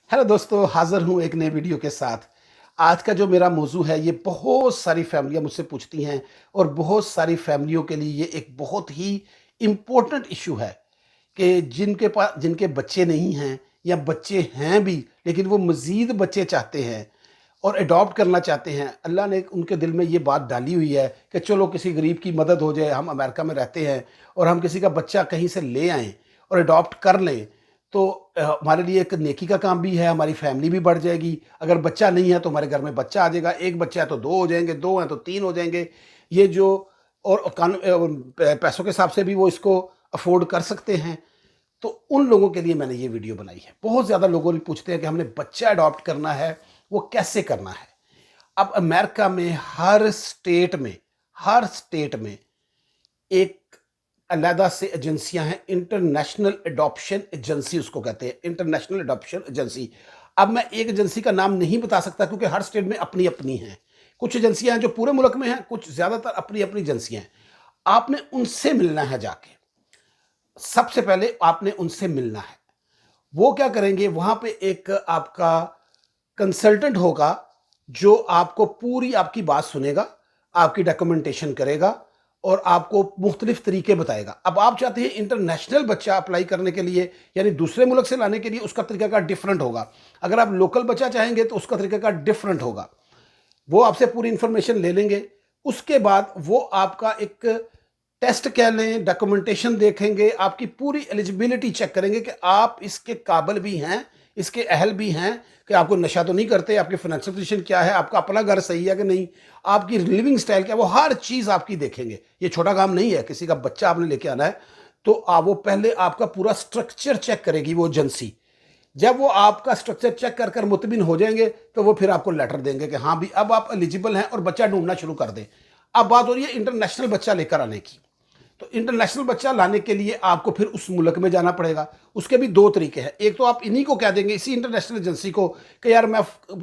Hello दोस्तों, हाज़िर हूँ एक नए वीडियो के साथ। आज का जो मेरा मौजू है, ये बहुत सारी फैमिलियाँ मुझसे पूछती हैं और बहुत सारी फैमिलियों के लिए ये एक बहुत ही इम्पोर्टेंट इश्यू है कि जिनके बच्चे नहीं हैं या बच्चे हैं भी, लेकिन वो मज़ीद बच्चे चाहते हैं और एडॉप्ट करना चाहते हैं। अल्लाह ने उनके दिल में ये बात डाली हुई है कि चलो किसी गरीब की मदद हो जाए, हम अमेरिका में रहते हैं और हम किसी का बच्चा कहीं से ले आएँ और एडॉप्ट कर लें, तो हमारे लिए एक नेकी का काम भी है, हमारी फैमिली भी बढ़ जाएगी। अगर बच्चा नहीं है तो हमारे घर में बच्चा आ जाएगा, 1 बच्चा है तो 2 हो जाएँगे, 2 हैं तो 3 हो जाएँगे। ये जो और पैसों के हिसाब से भी वो इसको अफ़ोर्ड कर सकते हैं। तो उन लोगों के लिए मैंने ये वीडियो बनाई है। बहुत ज़्यादा लोगों ने पूछते हैं कि हमने बच्चा अडॉप्ट करना है, वो कैसे करना है? अब अमेरिका में हर स्टेट में एक अलहदा से एजेंसियां हैं, इंटरनेशनल एडॉप्शन एजेंसी उसको कहते हैं, इंटरनेशनल एडॉप्शन एजेंसी। अब मैं एक एजेंसी का नाम नहीं बता सकता क्योंकि हर स्टेट में अपनी-अपनी हैं। कुछ एजेंसियां हैं जो पूरे मुल्क में हैं, कुछ ज़्यादातर अपनी-अपनी एजेंसियां हैं। आपने उनसे मिलना है जाके। सबसे पहले आपने उनसे मिलना है। वो क्या करेंगे, वहां पे एक आपका कंसल्टेंट होगा जो आपको पूरी आपकी बात सुनेगा, आपकी डॉक्यूमेंटेशन करेगा और आपको मुख्तलिफ तरीके बताएगा। अब आप चाहते हैं इंटरनेशनल बच्चा अप्लाई करने के लिए, यानी दूसरे मुल्क से लाने के लिए, उसका तरीका डिफरेंट होगा। अगर आप लोकल बच्चा चाहेंगे तो उसका तरीका डिफरेंट होगा। वो आपसे पूरी इंफॉर्मेशन ले लेंगे। उसके बाद वो आपका एक टेस्ट कह लें, डॉक्यूमेंटेशन देखेंगे, आपकी पूरी एलिजिबिलिटी चेक करेंगे कि आप इसके काबिल भी हैं, इसके अहल भी हैं, कि आपको नशा तो नहीं करते, आपकी फाइनेंशियल पोजीशन क्या है, आपका अपना घर सही है कि नहीं, आपकी लिविंग स्टाइल क्या है, वो हर चीज़ आपकी देखेंगे। ये छोटा काम नहीं है, किसी का बच्चा आपने लेके आना है तो वो पहले आपका पूरा स्ट्रक्चर चेक करेगी वो एजेंसी। जब वो आपका स्ट्रक्चर चेक कर कर मुतमिन हो जाएंगे तो वो फिर आपको लेटर देंगे कि हाँ भी अब आप एलिजिबल हैं और बच्चा ढूंढना शुरू कर दें। अब बात हो रही है इंटरनेशनल बच्चा लेकर आने की। तो इंटरनेशनल बच्चा लाने के लिए आपको फिर उस मुल्क में जाना पड़ेगा। उसके भी 2 तरीके हैं। एक तो आप इन्हीं को कह देंगे, इसी इंटरनेशनल एजेंसी को, कि यार मैं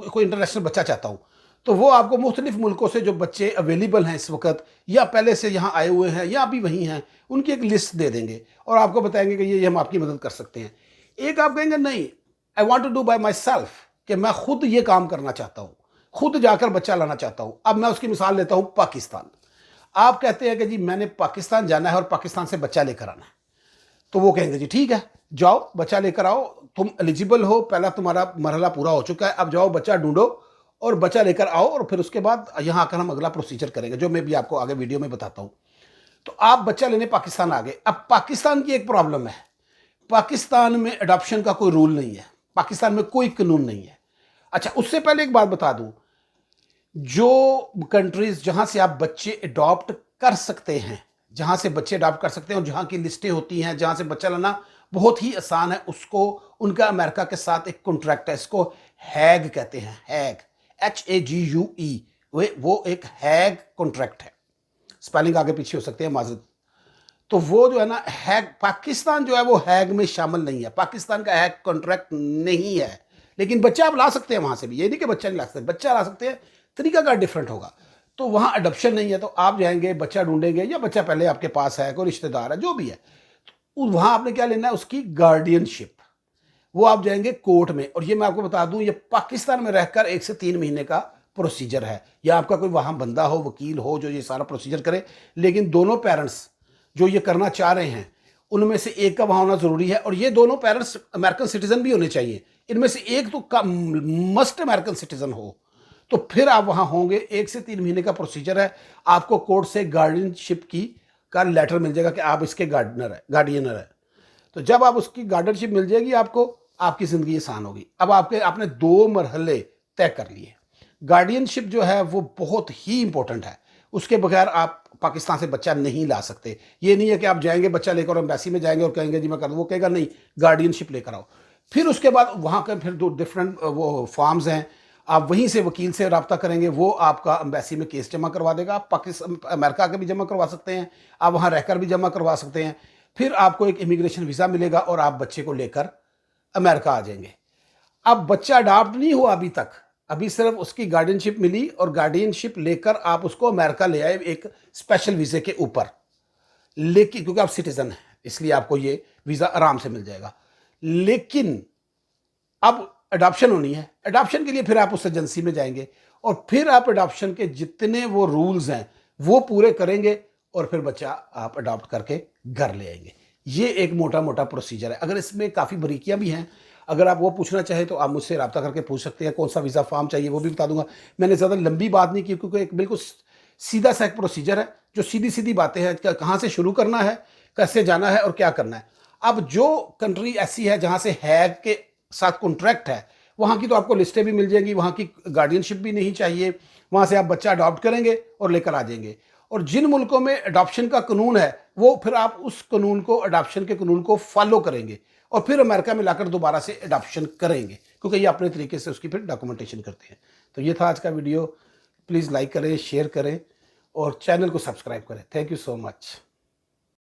कोई इंटरनेशनल बच्चा चाहता हूँ। तो वो आपको मुख्तलिफ मुल्कों से जो बच्चे अवेलेबल हैं इस वक्त, या पहले से यहाँ आए हुए हैं या अभी वहीं हैं, उनकी एक लिस्ट दे देंगे और आपको बताएंगे कि ये हम आपकी मदद कर सकते हैं। एक आप कहेंगे नहीं, I want to do by myself, कि मैं खुद ये काम करना चाहता हूँ, खुद जाकर बच्चा लाना चाहता हूँ। अब मैं उसकी मिसाल लेता हूँ पाकिस्तान। आप कहते हैं कि जी मैंने पाकिस्तान जाना है और पाकिस्तान से बच्चा लेकर आना है। तो वो कहेंगे जी ठीक है, जाओ बच्चा लेकर आओ, तुम एलिजिबल हो, पहला तुम्हारा मरहला पूरा हो चुका है, अब जाओ बच्चा ढूंढो और बच्चा लेकर आओ और फिर उसके बाद यहाँ आकर हम अगला प्रोसीजर करेंगे, जो मैं भी आपको आगे वीडियो में बताता हूँ। तो आप बच्चा लेने पाकिस्तान आ गए। अब पाकिस्तान की एक प्रॉब्लम है, पाकिस्तान में अडॉप्शन का कोई रूल नहीं है, पाकिस्तान में कोई कानून नहीं है। अच्छा, उससे पहले एक बात बता दूं, जो कंट्रीज जहां से आप बच्चे अडॉप्ट कर सकते हैं, जहां से बच्चे अडॉप्ट कर सकते हैं और जहां की लिस्टें होती हैं, जहां से बच्चा लाना बहुत ही आसान है, उसको उनका अमेरिका के साथ एक कॉन्ट्रैक्ट है, इसको हैग कहते हैं, हैग, HAGUE। वो एक हैग कॉन्ट्रैक्ट है, स्पेलिंग आगे पीछे हो सकते हैं, माजरत। तो वो जो है ना, हैग, पाकिस्तान जो है वो हैग में शामिल नहीं है, पाकिस्तान का हैग कॉन्ट्रैक्ट नहीं है। लेकिन बच्चा आप ला सकते हैं वहां से भी, ये नहीं कि बच्चा नहीं ला सकते, बच्चा ला सकते हैं, तरीका का डिफरेंट होगा। तो वहां अडॉप्शन नहीं है, तो आप जाएंगे बच्चा ढूंढेंगे, या बच्चा पहले आपके पास है, कोई रिश्तेदार है, जो भी है, तो वहां आपने क्या लेना है, उसकी गार्डियनशिप। वो आप जाएंगे कोर्ट में, और ये मैं आपको बता दूं, ये पाकिस्तान में रहकर 1 से 3 महीने का प्रोसीजर है, या आपका कोई वहां बंदा हो, वकील हो, जो ये सारा प्रोसीजर करे। लेकिन दोनों पेरेंट्स जो ये करना चाह रहे हैं, उनमें से एक का वहां होना जरूरी है, और ये दोनों पेरेंट्स अमेरिकन सिटीजन भी होने चाहिए। इनमें से एक तो मस्ट अमेरिकन सिटीजन हो, तो फिर आप वहां होंगे। 1 से 3 महीने का प्रोसीजर है। आपको कोर्ट से गार्डियनशिप की का लेटर मिल जाएगा कि आप इसके गार्डियनर है। तो जब आप उसकी गार्डियनशिप मिल जाएगी आपको, आपकी जिंदगी आसान होगी। अब आपने 2 मरहले तय कर लिए। गार्डियनशिप जो है वो बहुत ही इंपॉर्टेंट है, उसके बगैर आप पाकिस्तान से बच्चा नहीं ला सकते। ये नहीं है कि आप जाएंगे बच्चा लेकर एम्बेसी में जाएंगे और कहेंगे जी मैं कर दूं, वो कहेगा नहीं, गार्डियनशिप लेकर आओ। फिर उसके बाद वहां के फिर 2 डिफरेंट वो फॉर्म्स हैं, आप वहीं से वकील से रब्ता करेंगे, वो आपका एम्बेसी में केस जमा करवा देगा। आप पाकिस्तान अमेरिका के भी जमा करवा सकते हैं, आप वहां रहकर भी जमा करवा सकते हैं। फिर आपको एक इमिग्रेशन वीज़ा मिलेगा और आप बच्चे को लेकर अमेरिका आ जाएंगे। अब बच्चा अडॉप्ट नहीं हुआ अभी तक, अभी सिर्फ उसकी गार्डियनशिप मिली, और गार्डियनशिप लेकर आप उसको अमेरिका ले आए एक स्पेशल वीज़े के ऊपर। लेकिन क्योंकि आप सिटीजन हैं, इसलिए आपको ये वीज़ा आराम से मिल जाएगा। लेकिन अब अडॉप्शन होनी है। अडॉप्शन के लिए फिर आप उस एजेंसी में जाएंगे और फिर आप अडॉप्शन के जितने वो रूल्स हैं वो पूरे करेंगे और फिर बच्चा आप अडॉप्ट करके घर ले आएंगे। ये एक मोटा मोटा प्रोसीजर है। अगर इसमें काफ़ी बारीकियां भी हैं, अगर आप वो पूछना चाहें तो आप मुझसे रब्ता करके पूछ सकते हैं। कौन सा वीज़ा फॉर्म चाहिए वो भी बता दूंगा। मैंने ज़्यादा लंबी बात नहीं की क्योंकि एक बिल्कुल सीधा सा एक प्रोसीजर है, जो सीधी सीधी बातें हैं, कहाँ से शुरू करना है, कैसे जाना है और क्या करना है। अब जो कंट्री ऐसी है जहाँ से हैग के साथ कॉन्ट्रैक्ट है, वहाँ की तो आपको लिस्टें भी मिल जाएंगी, वहाँ की गार्डियनशिप भी नहीं चाहिए, वहाँ से आप बच्चा अडॉप्ट करेंगे और लेकर आ जाएंगे। और जिन मुल्कों में अडॉप्शन का कानून है वो फिर आप उस कानून को, अडॉप्शन के कानून को फॉलो करेंगे और फिर अमेरिका में लाकर दोबारा से अडॉप्शन करेंगे, क्योंकि ये अपने तरीके से उसकी फिर डॉक्यूमेंटेशन करते हैं। तो ये था आज का वीडियो। प्लीज़ लाइक करें, शेयर करें और चैनल को सब्सक्राइब करें। Thank you so much.